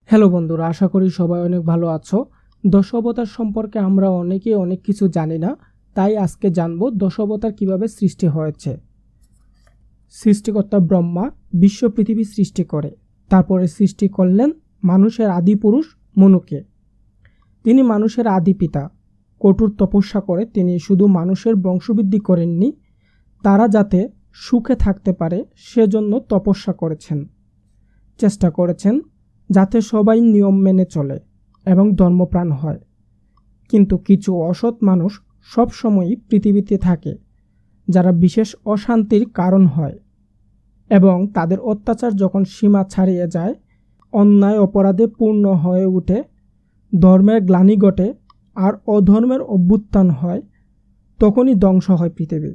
Hello বন্ধুরা, আশা করি সবাই অনেক ভালো আছো। দশাবতার সম্পর্কে আমরা অনেকেই অনেক কিছু জানি না, তাই আজকে জানবো দশাবতার কিভাবে সৃষ্টি হয়েছে। সৃষ্টিকর্তা ব্রহ্মা বিশ্ব পৃথিবী সৃষ্টি করে, তারপরে সৃষ্টি করলেন মানুষের আদি পুরুষ মনুকে। তিনি মানুষের আদি পিতা। কঠোর তপস্যা করে তিনি শুধু মানুষের বংশবৃদ্ধি করেননি, তারা যাতে সুখে থাকতে পারে সেজন্য তপস্যা করেছেন। চেষ্টা করেছেন যাতে সবাই নিয়ম মেনে চলে এবং ধর্মপ্রাণ হয়। কিন্তু কিছু অসৎ মানুষ সব সময়ই পৃথিবীতে থাকে, যারা বিশেষ অশান্তির কারণ হয় এবং তাদের অত্যাচার যখন সীমা ছাড়িয়ে যায়, অন্যায় অপরাধে পূর্ণ হয়ে ওঠে, ধর্মের গ্লানি ঘটে আর অধর্মের অভ্যুত্থান হয়, তখনই ধ্বংস হয় পৃথিবী।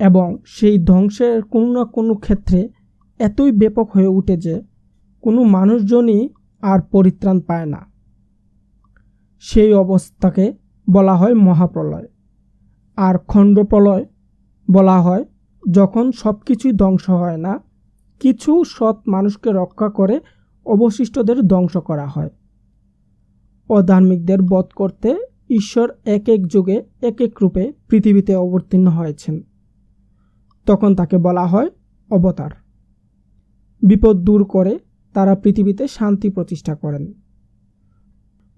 এবং সেই ধ্বংসের কোনো না কোনো ক্ষেত্রে এতই ব্যাপক হয়ে ওঠে যে কোনো মানুষজনই আর পরিত্রাণ পায় না। সেই অবস্থাকে বলা হয় মহাপ্রলয়। আর খণ্ডপ্রলয় বলা হয় যখন সব কিছুই ধ্বংস হয় না, কিছু সৎ মানুষকে রক্ষা করে অবশিষ্টদের ধ্বংস করা হয়। অধার্মিকদের বধ করতে ঈশ্বর এক এক যুগে এক এক রূপে পৃথিবীতে অবতীর্ণ হয়েছেন, তখন তাকে বলা হয় অবতার। বিপদ দূর করে তারা পৃথিবীতে শান্তি প্রতিষ্ঠা করেন।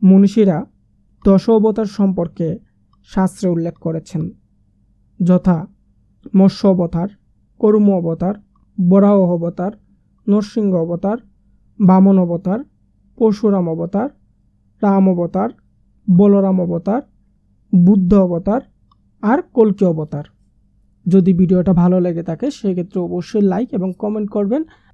মনীষীরা দশ অবতার সম্পর্কে শাস্ত্রে উল্লেখ করেছেন, যথা মৎস্য অবতার, কূর্ম অবতার, বরাহ অবতার, নরসিংহ অবতার, বামন অবতার, পরশুরাম অবতার, রাম অবতার, বলরাম অবতার, বুদ্ধ অবতার আর কল্কি অবতার। যদি ভিডিওটা ভালো লেগে থাকে সেক্ষেত্রে অবশ্যই লাইক এবং কমেন্ট করবেন।